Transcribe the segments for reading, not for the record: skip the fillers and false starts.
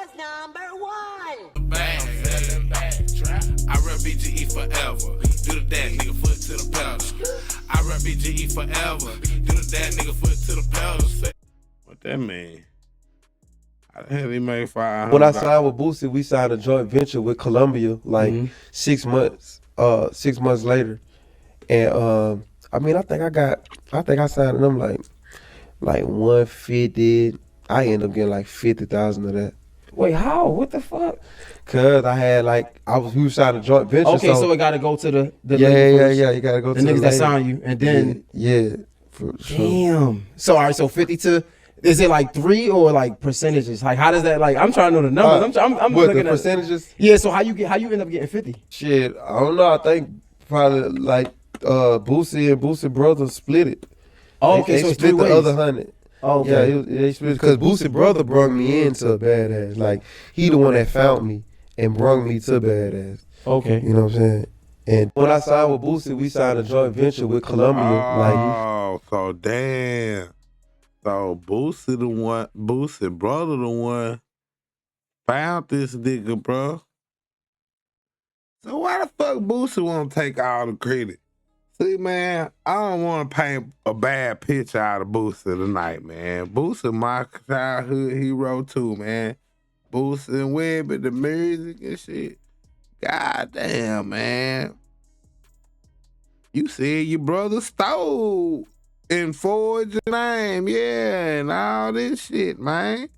was #1. Bang, I rep BGE forever. Do the dash, nigga, foot to the pedal. I rep BGE forever. Do the dash, nigga, foot to the pedal. What that mean? How the hell he made $500? When I signed with Boosie, we signed a joint venture with Columbia, like 6 months. 6 months later, and I mean, I think I signed them like 150. I ended up getting like 50,000 of that. Wait, how? What the fuck? Cause I had we was signing a joint venture. Okay, so it got to go to the yeah. You gotta go the to niggas that signed you, and then yeah, for sure. Damn. So all right, so 50 to. Is it like 3 or like percentages? Like how does that like? I'm trying to know the numbers. I'm what, looking the at percentages. Yeah. So how you end up getting 50? Shit, I don't know. I think probably like Boosie and Boosie brothers split it. Oh, okay, they so it's split 3 the ways. other 100. Oh, okay. Yeah, they split because Boosie brother brought me into Badass. Like he the one that found me and brought me to Badass. Okay. You know what I'm saying? And when I signed with Boosie, we signed a joint venture with Columbia. Oh, so damn. So Boosie brother the one found this nigga, bro. So why the fuck Boosie want to take all the credit? See, man, I don't want to paint a bad picture out of Boosie tonight, man. Boosie my childhood hero too, man. Boosie and Webby, the music and shit. God damn, man. You said your brother stole and forged your name, yeah, and all this shit, man.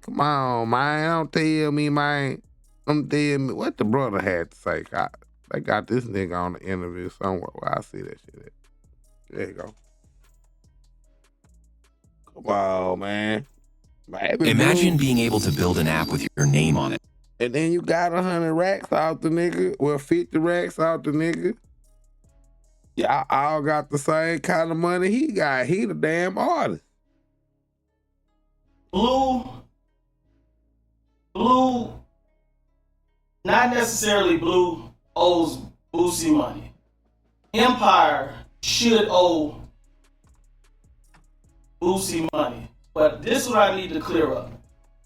Come on, man. Don't tell me, man. Don't tell me what the brother had to say. God, they got this nigga on the interview somewhere where I see that shit at. There you go. Come on, man. Imagine being able to build an app with your name on it. And then you got 100 racks out the nigga. Well, 50 racks out the nigga. Y'all all got the same kind of money he got. He the damn artist. Bleu, not necessarily Bleu owes Boosie money. Empire should owe Boosie money. But this is what I need to clear up.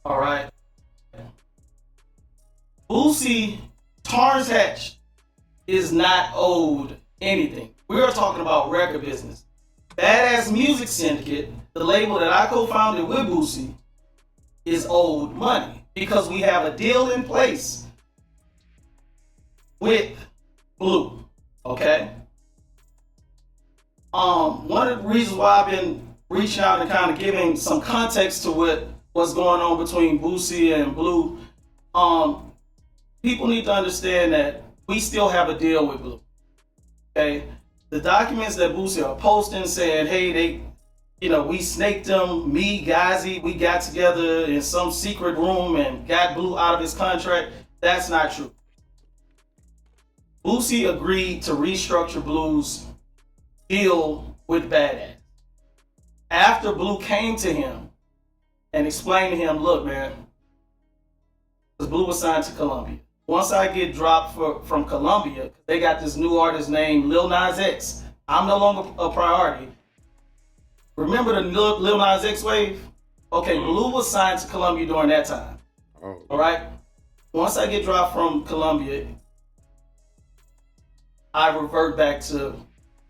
All right. Boosie, Tarns Hatch is not owed anything. We are talking about record business. Badass Music Syndicate, the label that I co-founded with Boosie, is owed money because we have a deal in place with Bleu. Okay. One of the reasons why I've been reaching out and kind of giving some context to what's going on between Boosie and Bleu, people need to understand that we still have a deal with Bleu. Okay, the documents that Boosie are posting saying, hey, we snaked them, me, Gazi, we got together in some secret room and got Bleu out of his contract. That's not true. Boosie agreed to restructure Blue's deal with Badass. After Bleu came to him and explained to him, look, man, because Bleu was signed to Columbia. Once I get dropped from Columbia, they got this new artist named Lil Nas X. I'm no longer a priority. Remember the Lil Nas X wave? Okay, Bleu was signed to Columbia during that time. All right? Once I get dropped from Columbia, I revert back to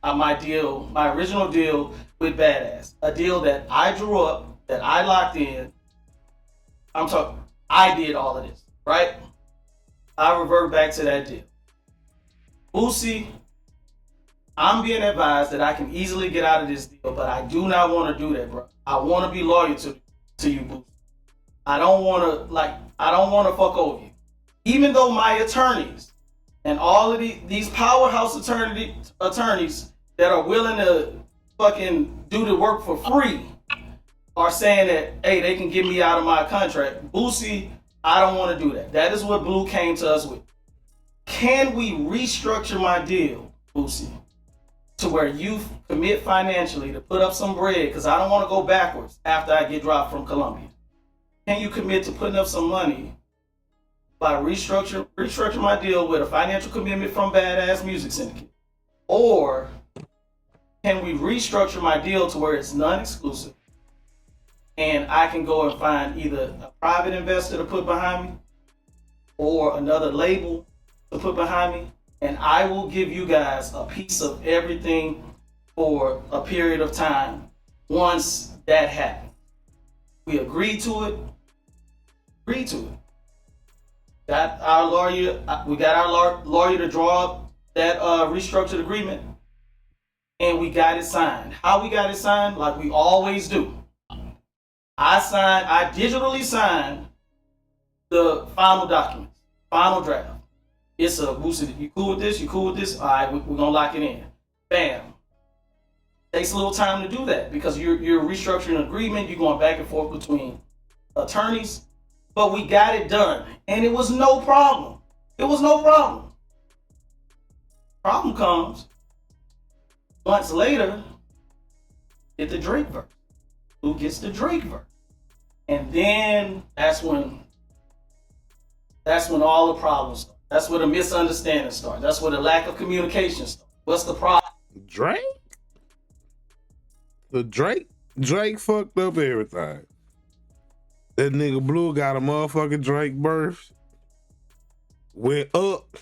my original deal with Badass. A deal that I drew up, that I locked in. I did all of this, right? I revert back to that deal. Boosie, I'm being advised that I can easily get out of this deal, but I do not want to do that, bro. I want to be loyal to you, Boosie. I don't want to fuck over you. Even though my attorneys and all of these powerhouse attorneys that are willing to fucking do the work for free are saying that, hey, they can get me out of my contract. Boosie, I don't want to do that. That is what Bleu came to us with. Can we restructure my deal, Boosie, to where you commit financially to put up some bread, because I don't want to go backwards after I get dropped from Columbia. Can you commit to putting up some money by restructure my deal with a financial commitment from Badass Music Syndicate? Or can we restructure my deal to where it's non-exclusive? and I can go and find either a private investor to put behind me or another label to put behind me, and I will give you guys a piece of everything for a period of time once that happens. We agree to it. Agree to it. Got our lawyer. We got our lawyer to draw up that restructured agreement, and we got it signed. How we got it signed? Like we always do. I digitally signed the final documents, final draft. It's a Boosie. You cool with this? You cool with this? All right, we're gonna lock it in. Bam. Takes a little time to do that because you're restructuring an agreement. You're going back and forth between attorneys, but we got it done, and it was no problem. It was no problem. Problem comes months later. Get the Drake verse. Who gets the Drake verse? And then that's when all the problems start. That's where the misunderstanding starts. That's where the lack of communication starts. What's the problem? Drake? The Drake fucked up everything. That nigga Bleu got a motherfucking Drake birth. Went up.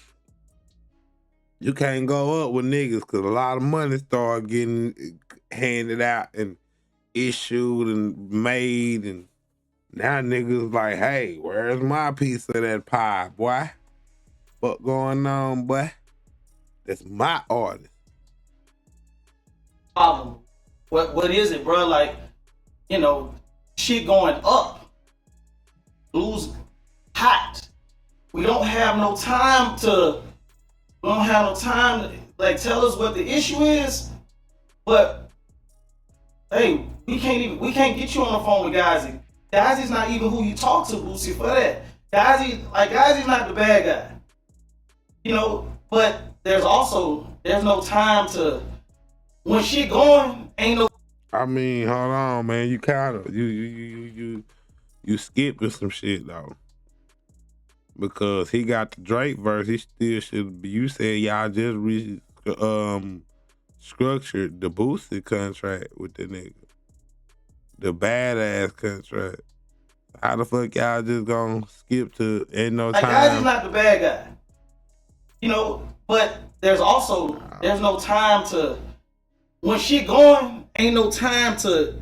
You can't go up with niggas because a lot of money started getting handed out and issued and made, and now niggas like, hey, where's my piece of that pie, boy? What going on, boy? That's my artist. Problem. What is it, bro? Like, you know, shit going up. Blue's hot. We don't have no time to like tell us what the issue is. But hey, we can't get you on the phone with Gazi. Gazi's not even who you talk to, Boosie, for that. Gazi's not the bad guy. You know, but there's no time to, when shit going, ain't no. I mean, hold on, man. You kind of you skipping some shit though, because he got the Drake verse. He still should be. You said y'all just structured the Boosie contract with the nigga, the badass contract. How the fuck y'all just gonna skip to ain't no time? Like, Gazi's not the bad guy. You know, but there's no time to, when shit going, ain't no time to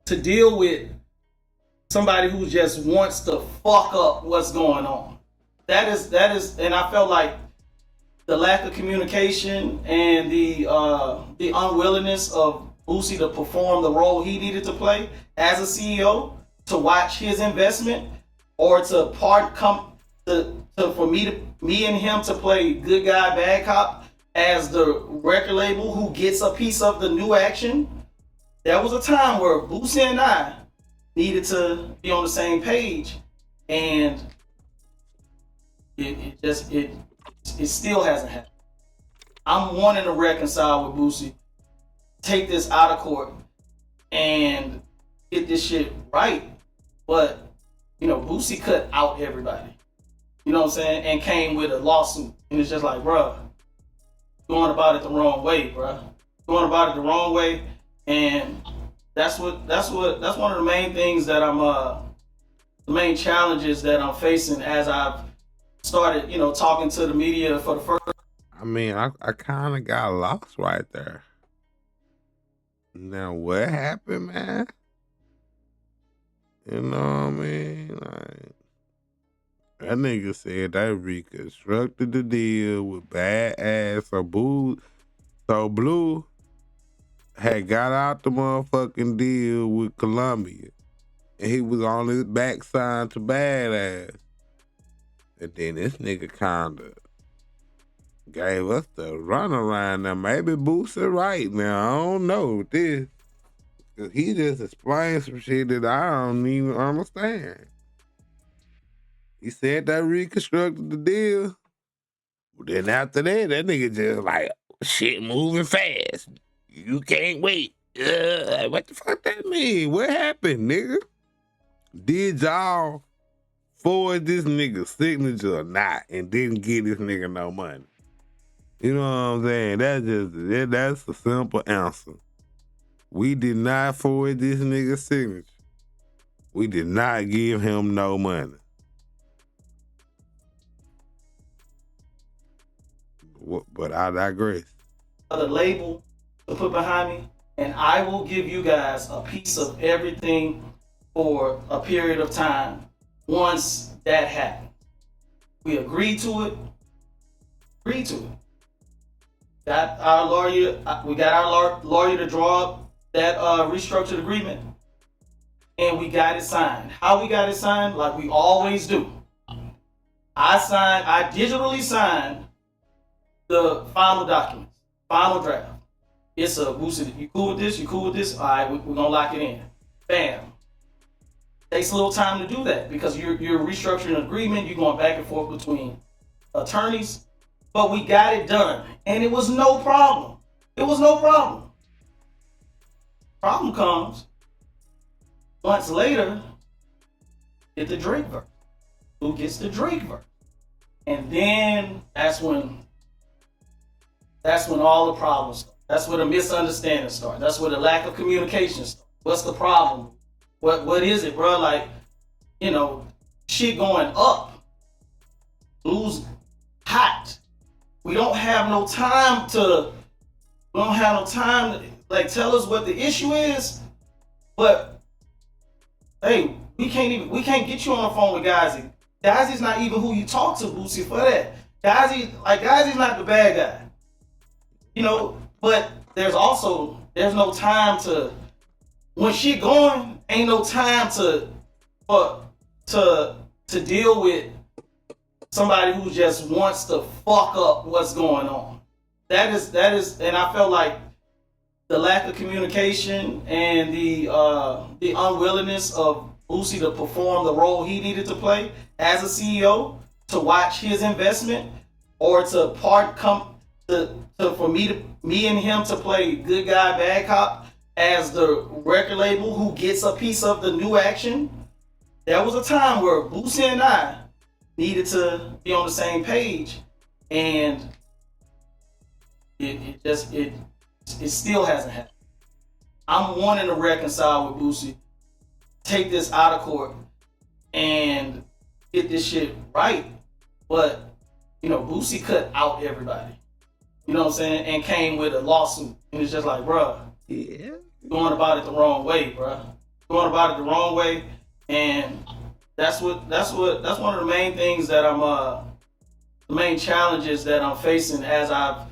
deal with somebody who just wants to fuck up what's going on. That is, and I felt like the lack of communication and the unwillingness of Boosie to perform the role he needed to play as a CEO, to watch his investment, or for me and him to play good guy, bad cop as the record label who gets a piece of the new action. There was a time where Boosie and I needed to be on the same page, and it still hasn't happened. I'm wanting to reconcile with Boosie, take this out of court, and get this shit right. But, you know, Boosie cut out everybody. You know what I'm saying? And came with a lawsuit. And it's just like, bruh, going about it the wrong way, bruh. Going about it the wrong way. And that's one of the main things that the main challenges that I'm facing as I've started, you know, talking to the media for the first. I mean, I kind of got lost right there. Now, what happened, man? You know what I mean? Like, that nigga said they reconstructed the deal with bad ass. So Bleu had got out the motherfucking deal with Columbia, and he was on his backside to badass. And then this nigga kinda gave us the runaround. Now maybe Boosie right now. I don't know this, cause he just explained some shit that I don't even understand. He said they reconstructed the deal. But then after that nigga just like, shit moving fast. You can't wait. What the fuck that mean? What happened, nigga? Did y'all forge this nigga signature or not, and didn't give this nigga no money? You know what I'm saying? That's a simple answer. We did not forward this nigga's signature. We did not give him no money. But I digress. The label to put behind me, and I will give you guys a piece of everything for a period of time once that happens. We agreed to it. Agreed to it. Got our lawyer. We got our lawyer to draw up that restructured agreement, and we got it signed. How we got it signed? Like we always do. I digitally signed the final documents, final draft. It's a Boosie. You cool with this? You cool with this? All right, we're gonna lock it in. Bam. Takes a little time to do that because you're restructuring an agreement. You're going back and forth between attorneys, but we got it done, and it was no problem. It was no problem. Problem comes months later. Get the Drake verse. Who gets the Drake verse? And then that's when all the problems start. That's where the misunderstandings start. That's where the lack of communication starts. What's the problem? What is it, bro? Like, shit going up. Blue's hot. We don't have no time to like tell us what the issue is. But hey, we can't get you on the phone with Gazi. Gazi's not even who you talk to, Boosie, for that. Gazi's not the bad guy. But there's no time to, when shit going, ain't no time to deal with somebody who just wants to fuck up what's going on. That is, and I felt like the lack of communication and the unwillingness of Boosie to perform the role he needed to play as a CEO, to watch his investment, or for me and him to play good guy, bad cop as the record label who gets a piece of the new action. There was a time where Boosie and I needed to be on the same page, and it still hasn't happened. I'm wanting to reconcile with Boosie, take this out of court, and get this shit right. But Boosie cut out everybody. You know what I'm saying? And came with a lawsuit, and it's just like, bruh, Yeah. going about it the wrong way, bruh. Going about it the wrong way, and that's one of the main things that the main challenges that I'm facing as I've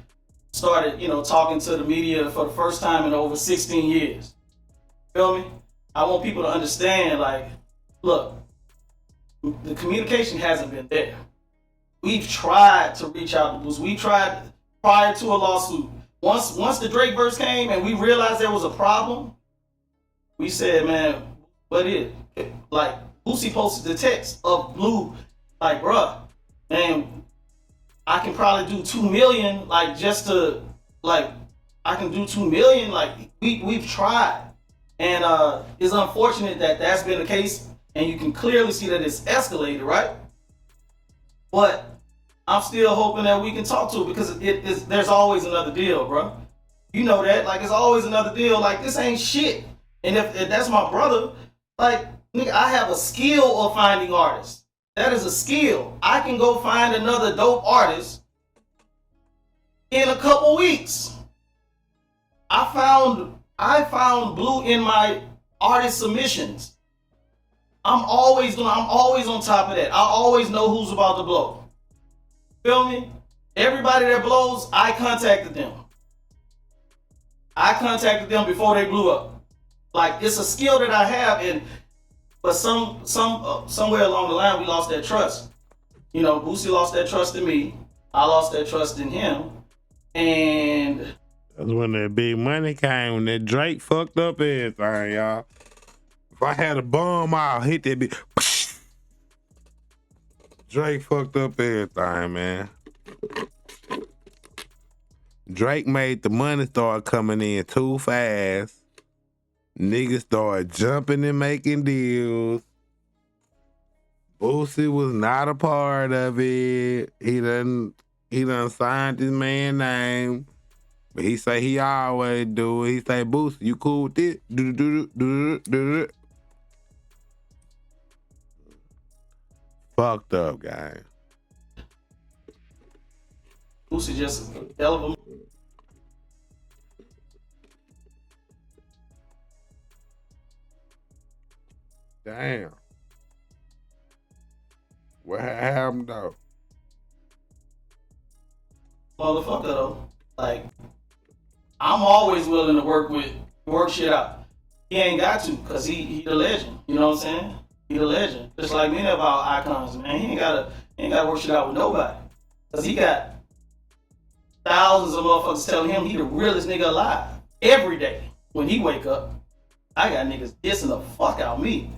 started, talking to the media for the first time in over 16 years. Feel me? I want people to understand, like, look, the communication hasn't been there. We've tried to reach out to Boosie. We tried prior to a lawsuit. Once the Drake verse came and we realized there was a problem, we said, man, what is it? Like, Boosie posted the text of Bleu, like, bruh, man, I can probably do 2 million, like, just to, like, I can do 2 million, like, we've tried. And it's unfortunate that that's been the case, and you can clearly see that it's escalated, right? But I'm still hoping that we can talk to it, because there's always another deal, bro. You know that, like, it's always another deal. Like, this ain't shit. And if that's my brother, like, nigga, I have a skill of finding artists. That is a skill. I can go find another dope artist in a couple weeks. I found Bleu in my artist submissions. I'm always on top of that. I always know who's about to blow. Feel me? Everybody that blows, I contacted them. I contacted them before they blew up. Like, it's a skill that I have, but somewhere along the line we lost that trust. Boosie lost that trust in me. I lost that trust in him, and That's when that big money came, when that Drake fucked up everything, y'all. If I had a bomb, I'll hit that big. Drake fucked up everything, man. Drake made the money start coming in too fast. Niggas started jumping and making deals. Boosie was not a part of it. He done signed his man's name. But he say he always do it. He say, Boosie, you cool with this? Do. Fucked up, guy. Boosie just a hell of a. Damn. What happened though? Motherfucker though. Like, I'm always willing to work shit out. He ain't got to, cause he the legend. You know what I'm saying? He the legend. Just like many of our icons, man. He ain't gotta work shit out with nobody. Cause he got thousands of motherfuckers telling him he the realest nigga alive. Every day when he wake up, I got niggas dissing the fuck out me.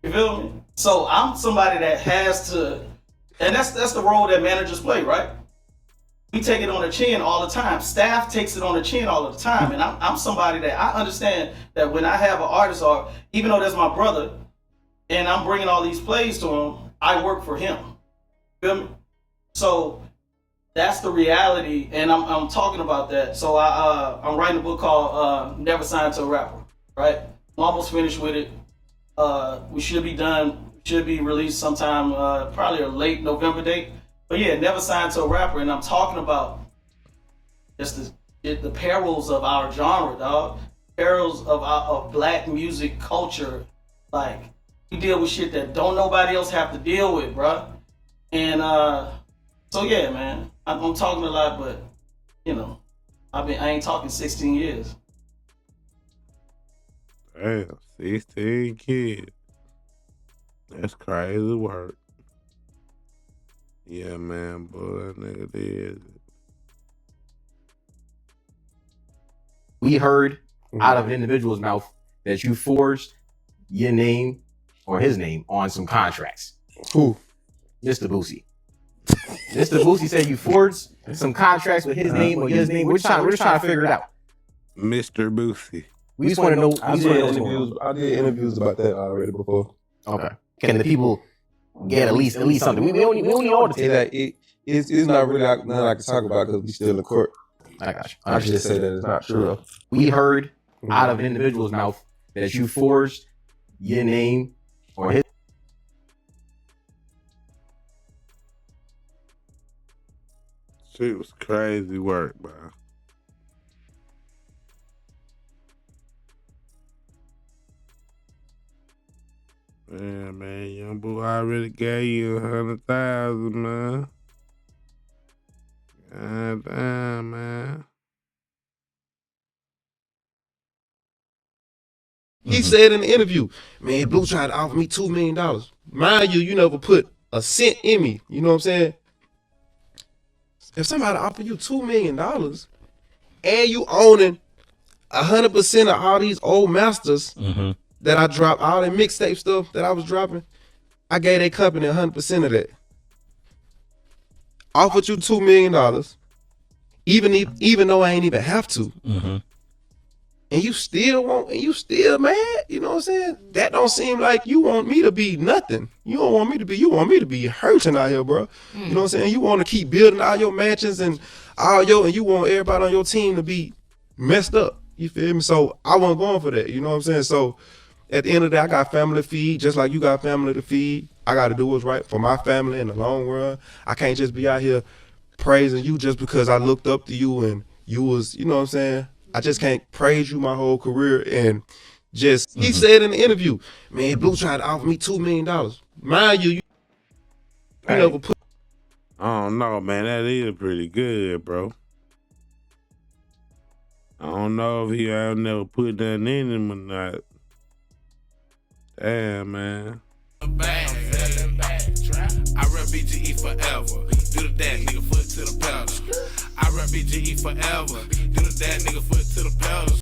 You feel me? So I'm somebody that has to, and that's the role that managers play, right? We take it on the chin all the time. Staff takes it on the chin all the time. And I'm somebody that I understand that when I have an artist, or even though that's my brother, and I'm bringing all these plays to him, I work for him. Feel me? So that's the reality, and I'm talking about that. So I'm writing a book called Never Signed to a Rapper, right? I'm almost finished with it. We should be done, should be released sometime, probably a late November date. But yeah, Never Signed to a Rapper, and I'm talking about just the perils of our genre, dog. Perils of black music culture. Like, we deal with shit that don't nobody else have to deal with, bruh. And so yeah, man, I'm talking a lot, but you know, I ain't talking 16 years. Damn, 16 kids. That's crazy work. Yeah, man, boy, that nigga did. We heard out of an individual's mouth that you forged your name or his name on some contracts. Who? Mr. Boosie. Mr. Boosie said you forged some contracts with his name or his name. We're just trying to figure it out. Mr. Boosie. We just want to know. I did interviews about that already before. Okay. Can the people get at least something? We don't need all the details. It's not really nothing I can talk about because we still in court. I got you. I should just say that it's not true though. We heard out of an individual's mouth that you forged your name or his. Shit was crazy work, bro. Yeah, man, young boy already gave you 100,000, man. God damn, man. He said in the interview, man, Bleu tried to offer me $2 million. Mind you, you never put a cent in me. You know what I'm saying? If somebody offer you $2 million and you owning 100% of all these old masters that I dropped, all that mixtape stuff that I was dropping, I gave that company 100% of that. Offered you $2 million, even though I ain't even have to. And you still mad, you know what I'm saying? That don't seem like you want me to be nothing. You want me to be hurting out here, bro. You know what I'm saying? You want to keep building all your mansions and and you want everybody on your team to be messed up. You feel me? So I wasn't going for that, you know what I'm saying? So at the end of the day, I got family to feed, just like you got family to feed. I got to do what's right for my family in the long run. I can't just be out here praising you just because I looked up to you and you was, you know what I'm saying? I just can't praise you my whole career and just, he said in the interview, man, Bleu tried to offer me $2 million. Mind you, never put. I don't know, man. That is pretty good, bro. I don't know if he never put nothing in him or not. Damn, man. I rap BGE forever. Do the that nigga foot to the pedal. I rap BGE forever. Do the that nigga foot to the pedal.